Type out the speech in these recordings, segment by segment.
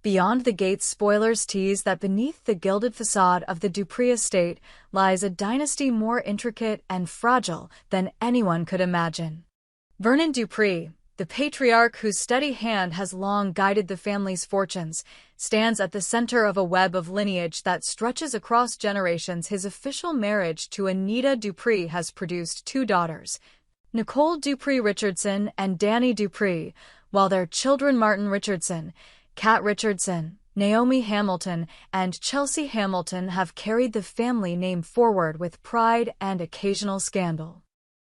Beyond the gates, spoilers tease that beneath the gilded facade of the Dupree estate lies a dynasty more intricate and fragile than anyone could imagine. Vernon Dupree, the patriarch whose steady hand has long guided the family's fortunes, stands at the center of a web of lineage that stretches across generations. His official marriage to Anita Dupree has produced two daughters, Nicole Dupree Richardson and Danny Dupree, while their children Martin Richardson, Kat Richardson, Naomi Hamilton, and Chelsea Hamilton have carried the family name forward with pride and occasional scandal.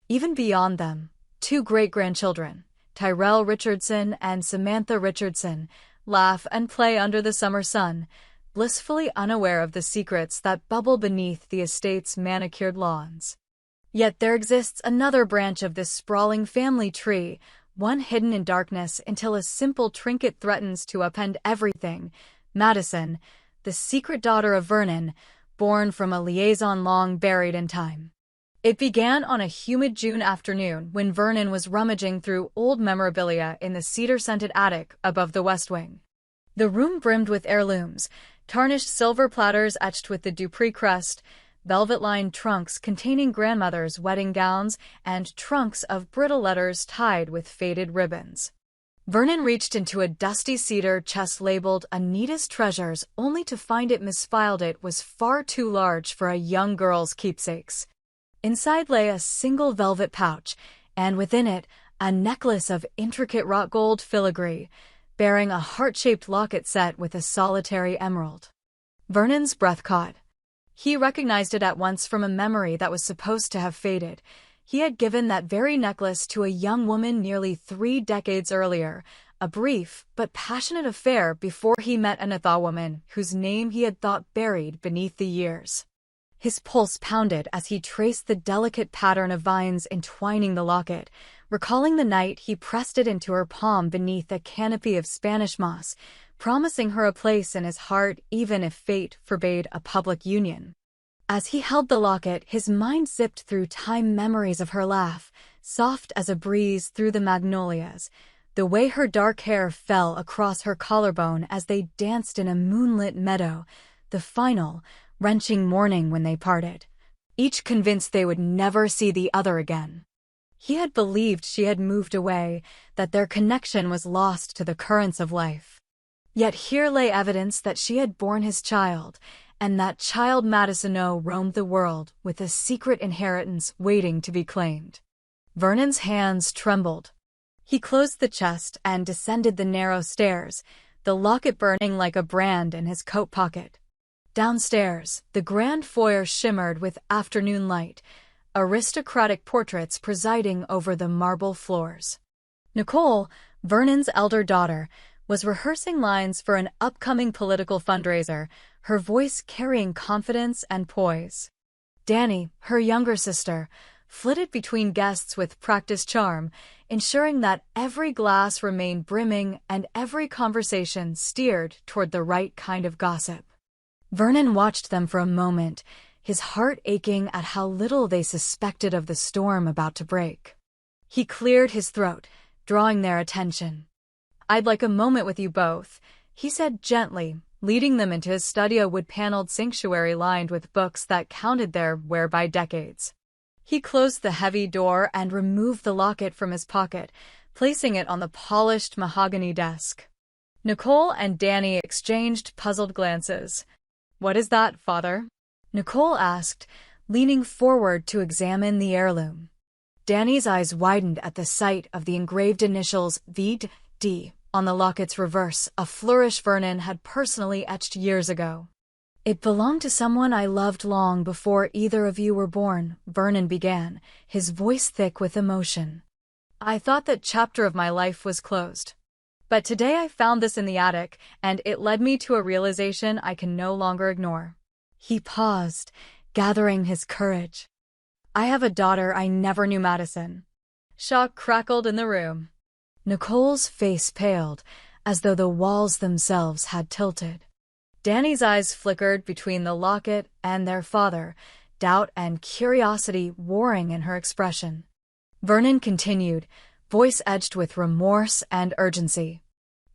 Even beyond them, two great-grandchildren, Tyrell Richardson and Samantha Richardson, laugh and play under the summer sun, blissfully unaware of the secrets that bubble beneath the estate's manicured lawns. Yet there exists another branch of this sprawling family tree, one hidden in darkness until a simple trinket threatens to upend everything. Madison, the secret daughter of Vernon, born from a liaison long buried in time. It began on a humid June afternoon when Vernon was rummaging through old memorabilia in the cedar-scented attic above the West Wing. The room brimmed with heirlooms, tarnished silver platters etched with the Dupree crest, velvet-lined trunks containing grandmother's wedding gowns, and trunks of brittle letters tied with faded ribbons. Vernon reached into a dusty cedar chest labeled Anita's Treasures, only to find it misfiled. It was far too large for a young girl's keepsakes. Inside lay a single velvet pouch, and within it a necklace of intricate wrought gold filigree, bearing a heart-shaped locket set with a solitary emerald. Vernon's breath caught. He recognized it at once from a memory that was supposed to have faded. He had given that very necklace to a young woman nearly 3 decades earlier, a brief but passionate affair before he met Anita, woman whose name he had thought buried beneath the years. His pulse pounded as he traced the delicate pattern of vines entwining the locket, recalling the night he pressed it into her palm beneath a canopy of Spanish moss, promising her a place in his heart even if fate forbade a public union. As he held the locket, his mind zipped through time memories of her laugh, soft as a breeze through the magnolias, the way her dark hair fell across her collarbone as they danced in a moonlit meadow, the final, wrenching morning when they parted, each convinced they would never see the other again. He had believed she had moved away, that their connection was lost to the currents of life. Yet here lay evidence that she had borne his child, and that child Madison roamed the world with a secret inheritance waiting to be claimed. Vernon's hands trembled. He closed the chest and descended the narrow stairs, the locket burning like a brand in his coat pocket. Downstairs, the grand foyer shimmered with afternoon light, aristocratic portraits presiding over the marble floors. Nicole, Vernon's elder daughter, was rehearsing lines for an upcoming political fundraiser, her voice carrying confidence and poise. Danny, her younger sister, flitted between guests with practiced charm, ensuring that every glass remained brimming and every conversation steered toward the right kind of gossip. Vernon watched them for a moment, his heart aching at how little they suspected of the storm about to break. He cleared his throat, drawing their attention. "I'd like a moment with you both," he said gently, leading them into his study, a wood-paneled sanctuary lined with books that counted their wear by decades. He closed the heavy door and removed the locket from his pocket, placing it on the polished mahogany desk. Nicole and Danny exchanged puzzled glances. "What is that, Father?" Nicole asked, leaning forward to examine the heirloom. Danny's eyes widened at the sight of the engraved initials V.D. on the locket's reverse, a flourish Vernon had personally etched years ago. "It belonged to someone I loved long before either of you were born," Vernon began, his voice thick with emotion. "I thought that chapter of my life was closed. But today I found this in the attic, and it led me to a realization I can no longer ignore." He paused, gathering his courage. "I have a daughter I never knew, Madison." Shock crackled in the room. Nicole's face paled, as though the walls themselves had tilted. Danny's eyes flickered between the locket and their father, doubt and curiosity warring in her expression. Vernon continued, voice edged with remorse and urgency.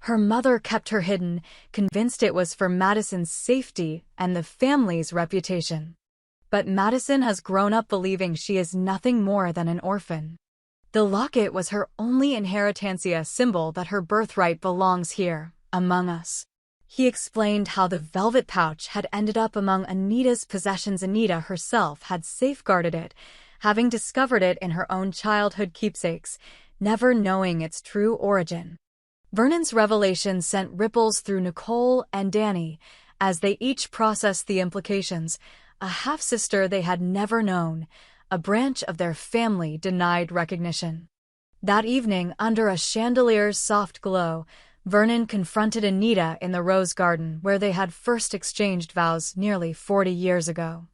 Her mother kept her hidden, convinced it was for Madison's safety and the family's reputation. But Madison has grown up believing she is nothing more than an orphan. The locket was her only inheritance, a symbol that her birthright belongs here, among us. He explained how the velvet pouch had ended up among Anita's possessions. Anita herself had safeguarded it, having discovered it in her own childhood keepsakes, never knowing its true origin. Vernon's revelation sent ripples through Nicole and Danny, as they each processed the implications. A half-sister they had never known, a branch of their family denied recognition. That evening, under a chandelier's soft glow, Vernon confronted Anita in the rose garden where they had first exchanged vows nearly 40 years ago.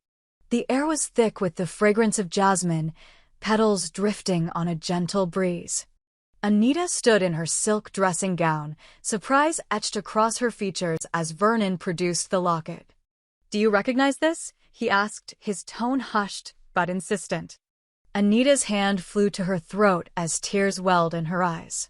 The air was thick with the fragrance of jasmine, petals drifting on a gentle breeze. Anita stood in her silk dressing gown, surprise etched across her features as Vernon produced the locket. "Do you recognize this?" he asked, his tone hushed but insistent. Anita's hand flew to her throat as tears welled in her eyes.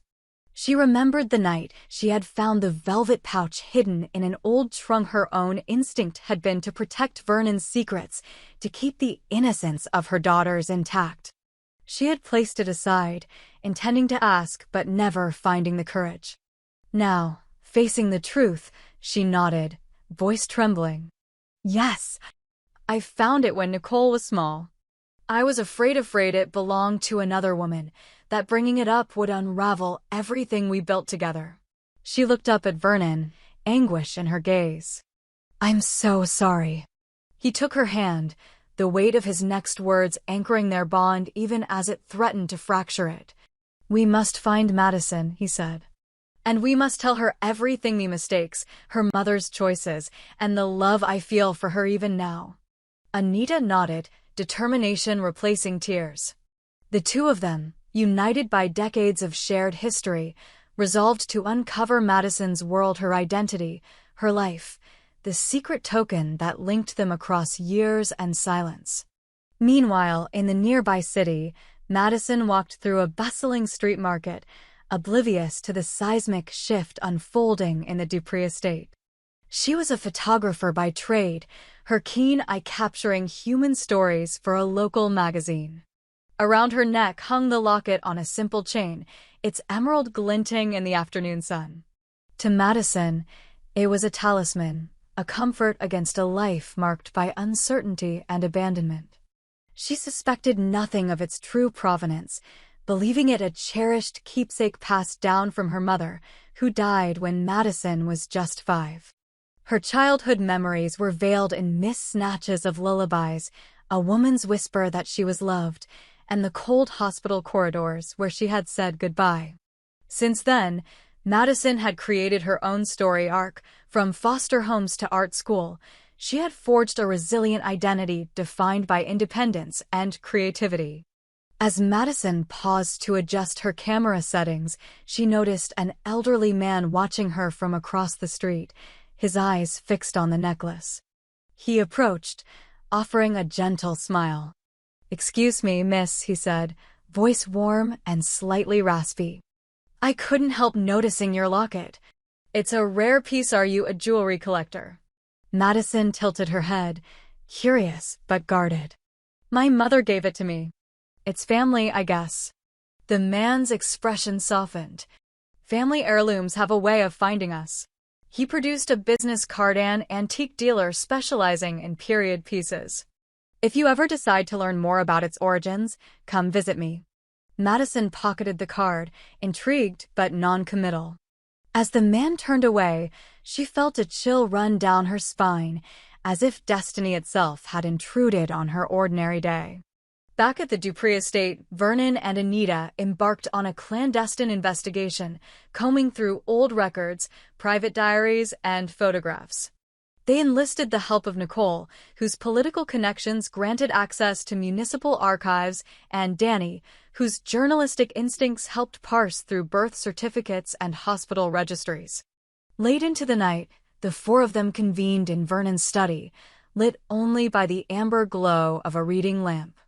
She remembered the night she had found the velvet pouch hidden in an old trunk. Her own instinct had been to protect Vernon's secrets, to keep the innocence of her daughters intact. She had placed it aside, intending to ask but never finding the courage. Now, facing the truth, she nodded, voice trembling. "Yes, I found it when Nicole was small. I was afraid it belonged to another woman, that bringing it up would unravel everything we built together." She looked up at Vernon, anguish in her gaze. "I'm so sorry." He took her hand, the weight of his next words anchoring their bond even as it threatened to fracture it. "We must find Madison," he said. "And we must tell her everything, me mistakes, her mother's choices, and the love I feel for her even now." Anita nodded, determination replacing tears. The two of them, united by decades of shared history, resolved to uncover Madison's world, her identity, her life, the secret token that linked them across years and silence. Meanwhile, in the nearby city, Madison walked through a bustling street market, oblivious to the seismic shift unfolding in the Dupree estate. She was a photographer by trade, her keen eye capturing human stories for a local magazine. Around her neck hung the locket on a simple chain, its emerald glinting in the afternoon sun. To Madison, it was a talisman, a comfort against a life marked by uncertainty and abandonment. She suspected nothing of its true provenance, believing it a cherished keepsake passed down from her mother, who died when Madison was just 5. Her childhood memories were veiled in mist snatches of lullabies, a woman's whisper that she was loved, and the cold hospital corridors where she had said goodbye. Since then, Madison had created her own story arc. From foster homes to art school, she had forged a resilient identity defined by independence and creativity. As Madison paused to adjust her camera settings, she noticed an elderly man watching her from across the street, his eyes fixed on the necklace. He approached, offering a gentle smile. "Excuse me, miss," he said, voice warm and slightly raspy. "I couldn't help noticing your locket. It's a rare piece. Are you a jewelry collector?" Madison tilted her head, curious but guarded. "My mother gave it to me. It's family, I guess." The man's expression softened. "Family heirlooms have a way of finding us." He produced a business card, an antique dealer specializing in period pieces. "If you ever decide to learn more about its origins, come visit me." Madison pocketed the card, intrigued but non-committal. As the man turned away, she felt a chill run down her spine, as if destiny itself had intruded on her ordinary day. Back at the Dupree estate, Vernon and Anita embarked on a clandestine investigation, combing through old records, private diaries, and photographs. They enlisted the help of Nicole, whose political connections granted access to municipal archives, and Danny, whose journalistic instincts helped parse through birth certificates and hospital registries. Late into the night, the four of them convened in Vernon's study, lit only by the amber glow of a reading lamp.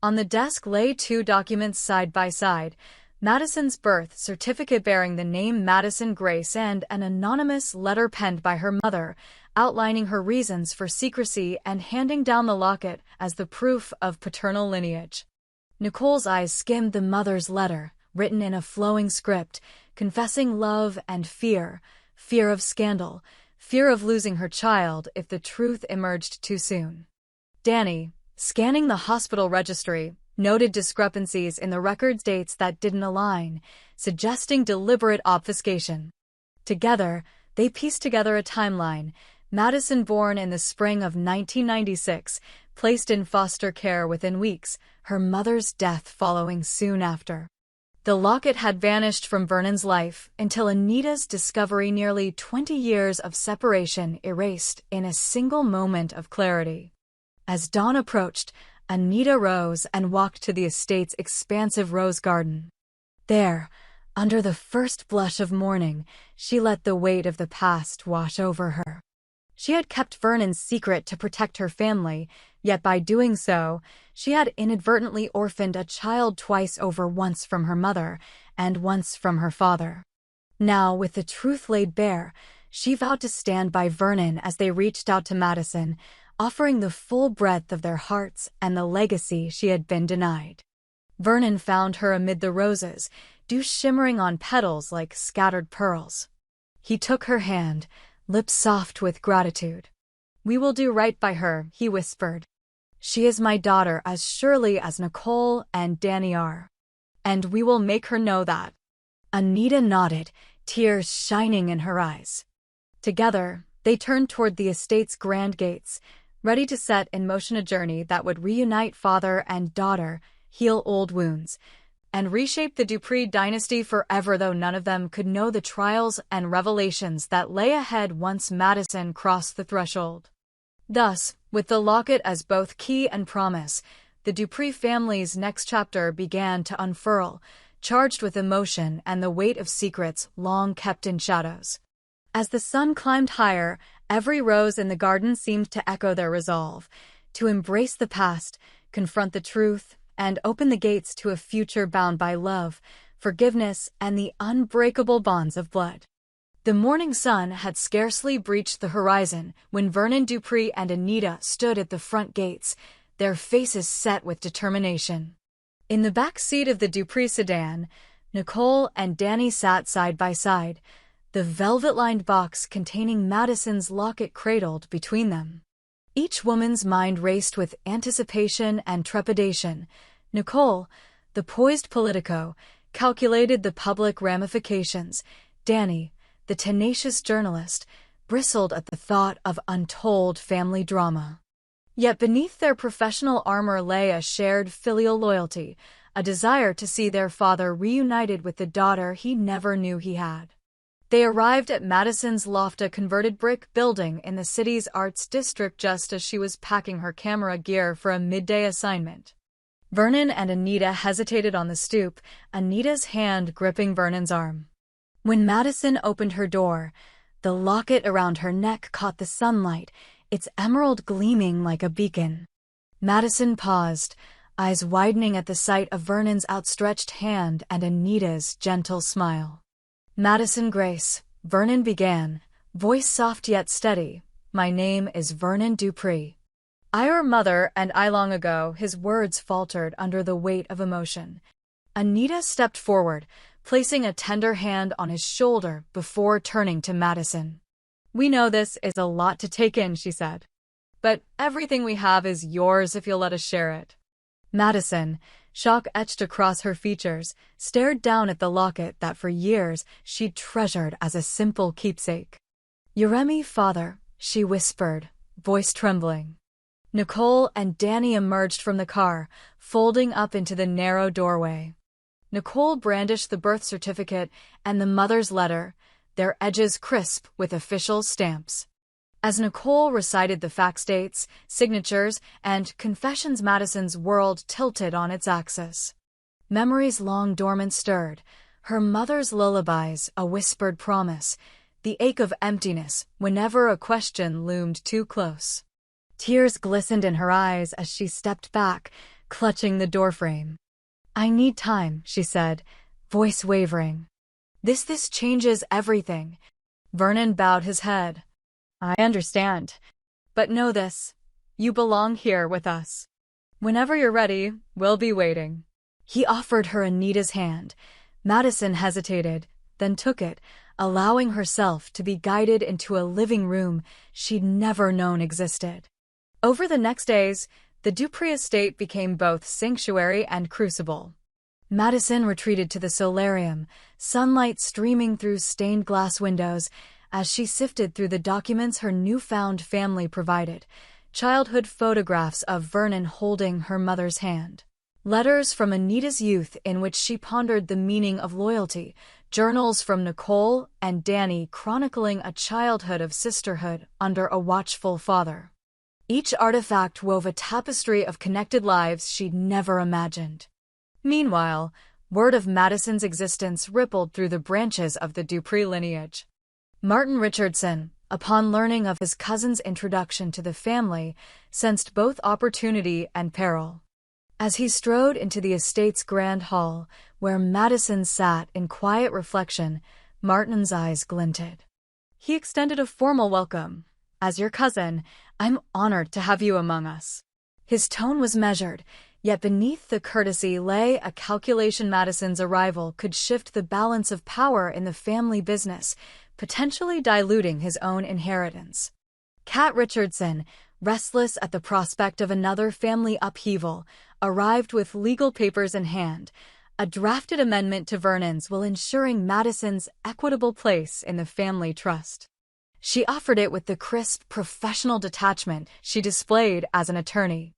On the desk lay 2 documents side by side, Madison's birth certificate bearing the name Madison Grace and an anonymous letter penned by her mother, outlining her reasons for secrecy and handing down the locket as the proof of paternal lineage. Nicole's eyes skimmed the mother's letter, written in a flowing script, confessing love and fear of scandal, fear of losing her child if the truth emerged too soon. Danny, scanning the hospital registry, noted discrepancies in the record's dates that didn't align, suggesting deliberate obfuscation. Together, they pieced together a timeline: Madison born in the spring of 1996, placed in foster care within weeks, her mother's death following soon after. The locket had vanished from Vernon's life until Anita's discovery, nearly 20 years of separation erased in a single moment of clarity. As dawn approached, Anita rose and walked to the estate's expansive rose garden. There, under the first blush of morning, she let the weight of the past wash over her. She had kept Vernon's secret to protect her family, yet by doing so, she had inadvertently orphaned a child twice over, once from her mother and once from her father. Now, with the truth laid bare, she vowed to stand by Vernon as they reached out to Madison, offering the full breadth of their hearts and the legacy she had been denied. Vernon found her amid the roses, dew shimmering on petals like scattered pearls. He took her hand, lips soft with gratitude. "We will do right by her," he whispered. "She is my daughter as surely as Nicole and Danny are. And we will make her know that." Anita nodded, tears shining in her eyes. Together, they turned toward the estate's grand gates, ready to set in motion a journey that would reunite father and daughter, heal old wounds, and reshape the Dupree dynasty forever, though none of them could know the trials and revelations that lay ahead once Madison crossed the threshold. Thus, with the locket as both key and promise, the Dupree family's next chapter began to unfurl, charged with emotion and the weight of secrets long kept in shadows. As the sun climbed higher, every rose in the garden seemed to echo their resolve to embrace the past, confront the truth, and open the gates to a future bound by love, forgiveness, and the unbreakable bonds of blood. The morning sun had scarcely breached the horizon when Vernon Dupree and Anita stood at the front gates, their faces set with determination. In the back seat of the Dupree sedan, Nicole and Danny sat side by side, the velvet-lined box containing Madison's locket cradled between them. Each woman's mind raced with anticipation and trepidation. Nicole, the poised politico, calculated the public ramifications. Danny, the tenacious journalist, bristled at the thought of untold family drama. Yet beneath their professional armor lay a shared filial loyalty, a desire to see their father reunited with the daughter he never knew he had. They arrived at Madison's loft, a converted brick building in the city's arts district, just as she was packing her camera gear for a midday assignment. Vernon and Anita hesitated on the stoop, Anita's hand gripping Vernon's arm. When Madison opened her door, the locket around her neck caught the sunlight, its emerald gleaming like a beacon. Madison paused, eyes widening at the sight of Vernon's outstretched hand and Anita's gentle smile. "Madison Grace," Vernon began, voice soft yet steady, "my name is Vernon Dupree. Your mother and I long ago." His words faltered under the weight of emotion. Anita stepped forward, placing a tender hand on his shoulder before turning to Madison. "We know this is a lot to take in," she said. "But everything we have is yours if you'll let us share it." Madison, shock etched across her features, stared down at the locket that for years she'd treasured as a simple keepsake. "Yeremi, father," she whispered, voice trembling. Nicole and Danny emerged from the car, folding up into the narrow doorway. Nicole brandished the birth certificate and the mother's letter, their edges crisp with official stamps. As Nicole recited the fax dates, signatures, and confessions, Madison's world tilted on its axis. Memories long dormant stirred, her mother's lullabies, a whispered promise, the ache of emptiness whenever a question loomed too close. Tears glistened in her eyes as she stepped back, clutching the doorframe. "I need time," she said, voice wavering. This changes everything." Vernon bowed his head. "I understand. But know this. You belong here with us. Whenever you're ready, we'll be waiting." He offered her Anita's hand. Madison hesitated, then took it, allowing herself to be guided into a living room she'd never known existed. Over the next days, the Dupree estate became both sanctuary and crucible. Madison retreated to the solarium, sunlight streaming through stained glass windows as she sifted through the documents her newfound family provided, childhood photographs of Vernon holding her mother's hand, letters from Anita's youth in which she pondered the meaning of loyalty, journals from Nicole and Danny chronicling a childhood of sisterhood under a watchful father. Each artifact wove a tapestry of connected lives she'd never imagined. Meanwhile, word of Madison's existence rippled through the branches of the Dupree lineage. Martin Richardson, upon learning of his cousin's introduction to the family, sensed both opportunity and peril. As he strode into the estate's grand hall, where Madison sat in quiet reflection, Martin's eyes glinted. He extended a formal welcome. "As your cousin, I'm honored to have you among us." His tone was measured, yet beneath the courtesy lay a calculation. Madison's arrival could shift the balance of power in the family business, potentially diluting his own inheritance. Kat Richardson, restless at the prospect of another family upheaval, arrived with legal papers in hand, a drafted amendment to Vernon's will ensuring Madison's equitable place in the family trust. She offered it with the crisp, professional detachment she displayed as an attorney.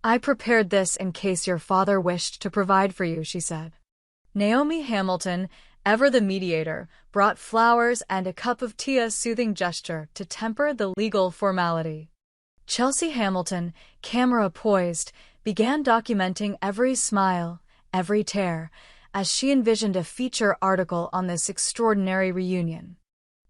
"I prepared this in case your father wished to provide for you," she said. Naomi Hamilton, ever the mediator, brought flowers and a cup of tea, a soothing gesture to temper the legal formality. Chelsea Hamilton, camera poised, began documenting every smile, every tear, as she envisioned a feature article on this extraordinary reunion.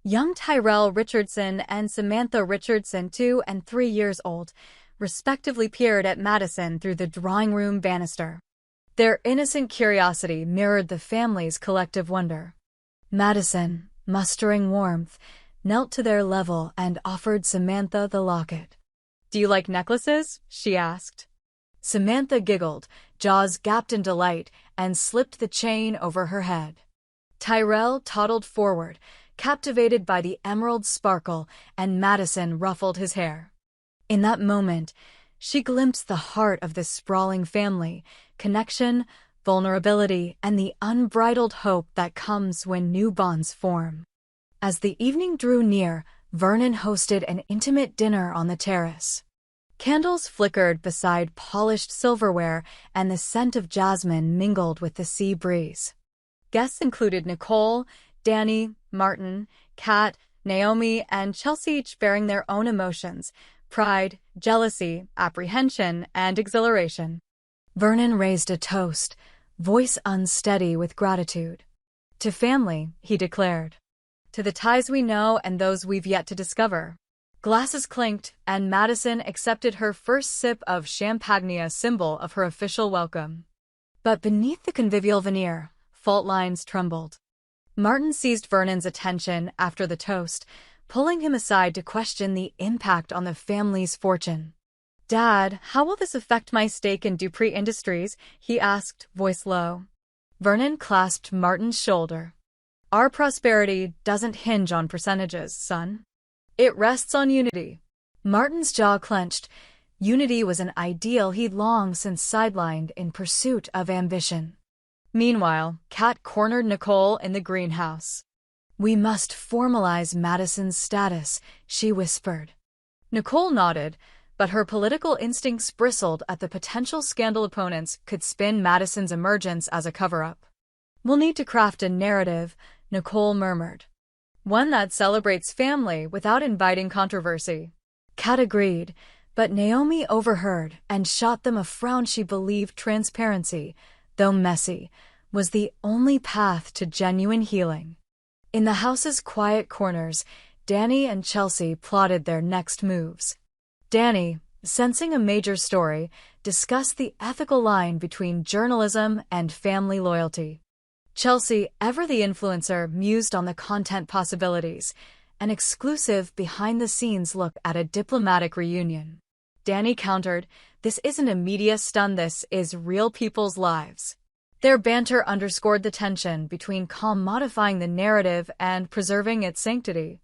Young Tyrell Richardson and Samantha Richardson, 2 and 3 years old, respectively peered at Madison through the drawing room banister. Their innocent curiosity mirrored the family's collective wonder. Madison, mustering warmth, knelt to their level and offered Samantha the locket. "Do you like necklaces?" she asked. Samantha giggled, jaws gapped in delight, and slipped the chain over her head. Tyrell toddled forward, captivated by the emerald sparkle, and Madison ruffled his hair. In that moment, she glimpsed the heart of this sprawling family, connection, vulnerability, and the unbridled hope that comes when new bonds form. As the evening drew near, Vernon hosted an intimate dinner on the terrace. Candles flickered beside polished silverware, and the scent of jasmine mingled with the sea breeze. Guests included Nicole, Danny, Martin, Kat, Naomi, and Chelsea, each bearing their own emotions: pride, jealousy, apprehension, and exhilaration. Vernon raised a toast, voice unsteady with gratitude. "To family," he declared. "To the ties we know and those we've yet to discover." Glasses clinked, and Madison accepted her first sip of champagne, a symbol of her official welcome. But beneath the convivial veneer, fault lines trembled. Martin seized Vernon's attention after the toast, pulling him aside to question the impact on the family's fortune. "Dad, how will this affect my stake in Dupree Industries?" he asked, voice low. Vernon clasped Martin's shoulder. "Our prosperity doesn't hinge on percentages, son. It rests on unity." Martin's jaw clenched. Unity was an ideal he'd long since sidelined in pursuit of ambition. Meanwhile, Kat cornered Nicole in the greenhouse. "We must formalize Madison's status," she whispered. Nicole nodded, but her political instincts bristled at the potential scandal opponents could spin Madison's emergence as a cover-up. "We'll need to craft a narrative," Nicole murmured. "One that celebrates family without inviting controversy." Kat agreed, but Naomi overheard and shot them a frown. She believed transparency, though messy, was the only path to genuine healing. In the house's quiet corners, Danny and Chelsea plotted their next moves. Danny, sensing a major story, discussed the ethical line between journalism and family loyalty. Chelsea, ever the influencer, mused on the content possibilities. An exclusive behind-the-scenes look at a diplomatic reunion. Danny countered, "This isn't a media stunt, this is real people's lives." Their banter underscored the tension between modifying the narrative and preserving its sanctity.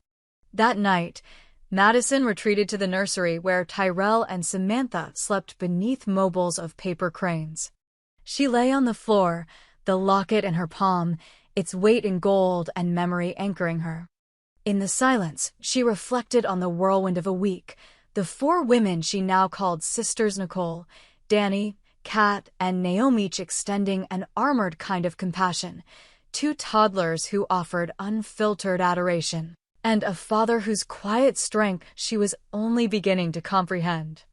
That night, Madison retreated to the nursery where Tyrell and Samantha slept beneath mobiles of paper cranes. She lay on the floor, the locket in her palm, its weight in gold and memory anchoring her. In the silence, she reflected on the whirlwind of a week, the four women she now called sisters: Nicole, Danny, Kat, and Naomi, each extending an armored kind of compassion, two toddlers who offered unfiltered adoration, and a father whose quiet strength she was only beginning to comprehend.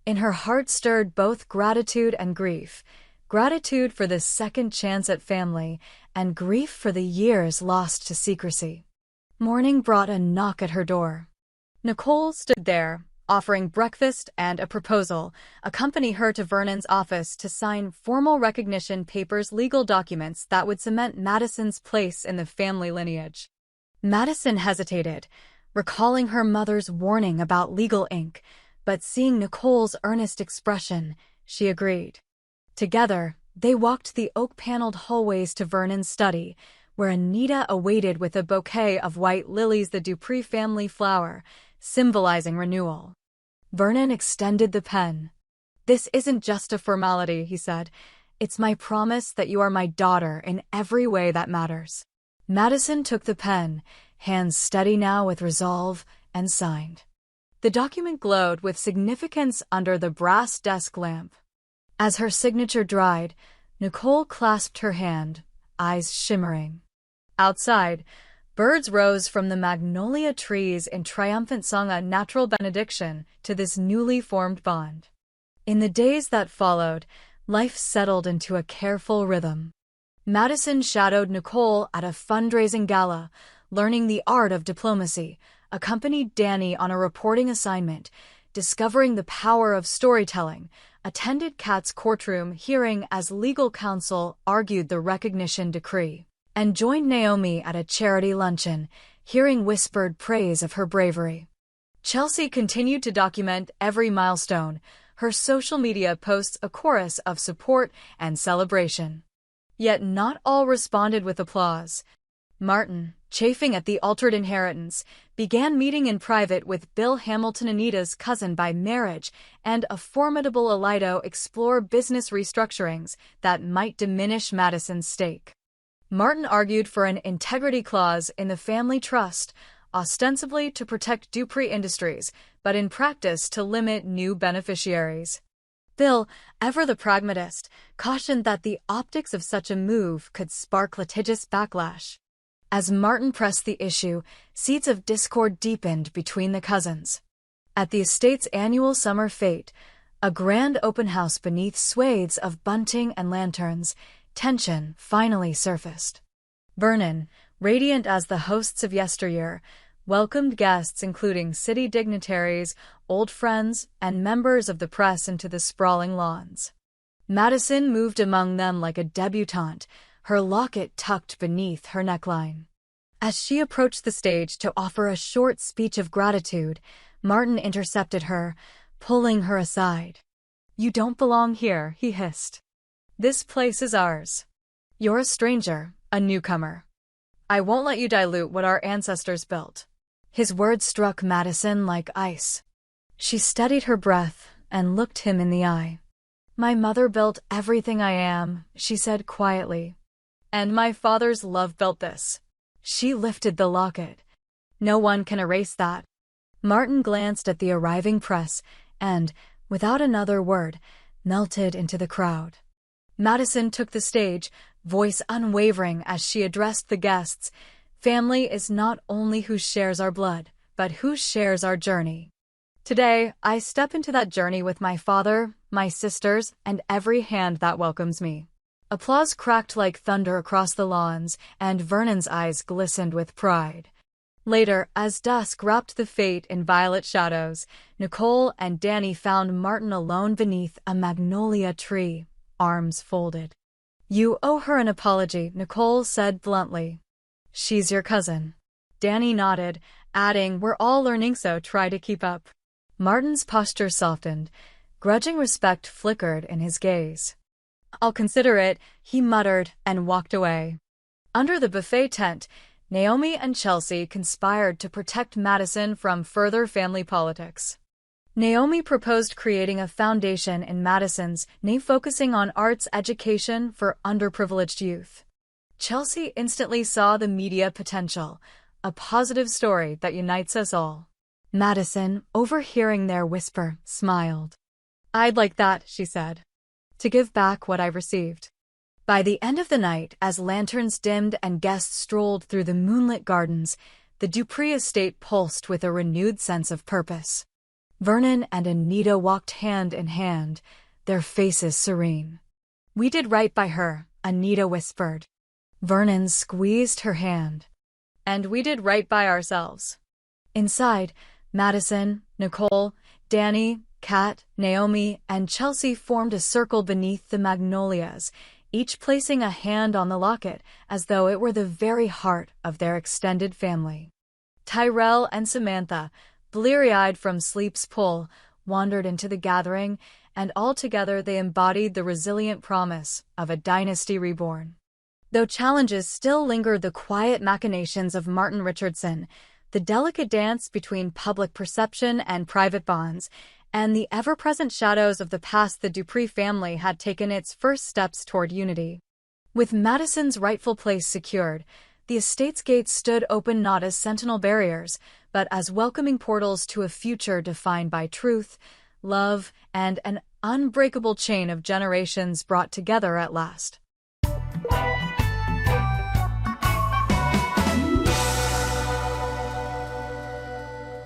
In her heart stirred both gratitude and grief, gratitude for this second chance at family, and grief for the years lost to secrecy. Morning brought a knock at her door. Nicole stood there, offering breakfast and a proposal, accompany her to Vernon's office to sign formal recognition papers, legal documents that would cement Madison's place in the family lineage. Madison hesitated, recalling her mother's warning about legal ink, but seeing Nicole's earnest expression, she agreed. Together, they walked the oak-paneled hallways to Vernon's study, where Anita awaited with a bouquet of white lilies, the Dupree family flower, symbolizing renewal. Vernon extended the pen. "This isn't just a formality," he said. "It's my promise that you are my daughter in every way that matters." Madison took the pen, hands steady now with resolve, and signed. The document glowed with significance under the brass desk lamp. As her signature dried, Nicole clasped her hand, eyes shimmering. Outside, birds rose from the magnolia trees in triumphant song, a natural benediction to this newly formed bond. In the days that followed, life settled into a careful rhythm. Madison shadowed Nicole at a fundraising gala, learning the art of diplomacy, accompanied Danny on a reporting assignment, discovering the power of storytelling, attended Kat's courtroom hearing as legal counsel argued the recognition decree, and joined Naomi at a charity luncheon, hearing whispered praise of her bravery. Chelsea continued to document every milestone, her social media posts a chorus of support and celebration. Yet not all responded with applause. Martin, chafing at the altered inheritance, began meeting in private with Bill Hamilton, Anita's cousin by marriage, and a formidable Alito explore business restructurings that might diminish Madison's stake. Martin argued for an integrity clause in the family trust, ostensibly to protect Dupree Industries, but in practice to limit new beneficiaries. Bill, ever the pragmatist, cautioned that the optics of such a move could spark litigious backlash. As Martin pressed the issue, seeds of discord deepened between the cousins. At the estate's annual summer fete, a grand open house beneath swathes of bunting and lanterns, tension finally surfaced. Vernon, radiant as the hosts of yesteryear, welcomed guests including city dignitaries, old friends, and members of the press into the sprawling lawns. Madison moved among them like a debutante, her locket tucked beneath her neckline. As she approached the stage to offer a short speech of gratitude, Martin intercepted her, pulling her aside. "You don't belong here," he hissed. "This place is ours. You're a stranger, a newcomer. I won't let you dilute what our ancestors built." His words struck Madison like ice. She steadied her breath and looked him in the eye. "My mother built everything I am," she said quietly. "And my father's love built this." She lifted the locket. "No one can erase that." Martin glanced at the arriving press and, without another word, melted into the crowd. Madison took the stage, voice unwavering as she addressed the guests. "Family is not only who shares our blood, but who shares our journey. Today, I step into that journey with my father, my sisters, and every hand that welcomes me." Applause cracked like thunder across the lawns, and Vernon's eyes glistened with pride. Later, as dusk wrapped the fete in violet shadows, Nicole and Danny found Martin alone beneath a magnolia tree, arms folded. You owe her an apology, Nicole said bluntly. She's your cousin. Danny nodded, adding, we're all learning, so try to keep up. Martin's posture softened. Grudging respect flickered in his gaze. I'll consider it, he muttered and walked away. Under the buffet tent, Naomi and Chelsea conspired to protect Madison from further family politics. Naomi proposed creating a foundation in Madison's name focusing on arts education for underprivileged youth. Chelsea instantly saw the media potential, a positive story that unites us all. Madison, overhearing their whisper, smiled. I'd like that, she said. To give back what I've received. By the end of the night, as lanterns dimmed and guests strolled through the moonlit gardens, the Dupree estate pulsed with a renewed sense of purpose. Vernon and Anita walked hand in hand, their faces serene. We did right by her, Anita whispered. Vernon squeezed her hand. And we did right by ourselves. Inside, Madison, Nicole, Danny, Kat, Naomi, and Chelsea formed a circle beneath the magnolias, each placing a hand on the locket as though it were the very heart of their extended family. Tyrell and Samantha, bleary-eyed from sleep's pull, wandered into the gathering, and altogether they embodied the resilient promise of a dynasty reborn. Though challenges still lingered, the quiet machinations of Martin Richardson, the delicate dance between public perception and private bonds, and the ever-present shadows of the past, the Dupree family had taken its first steps toward unity. With Madison's rightful place secured, the estate's gates stood open not as sentinel barriers, but as welcoming portals to a future defined by truth, love, and an unbreakable chain of generations brought together at last.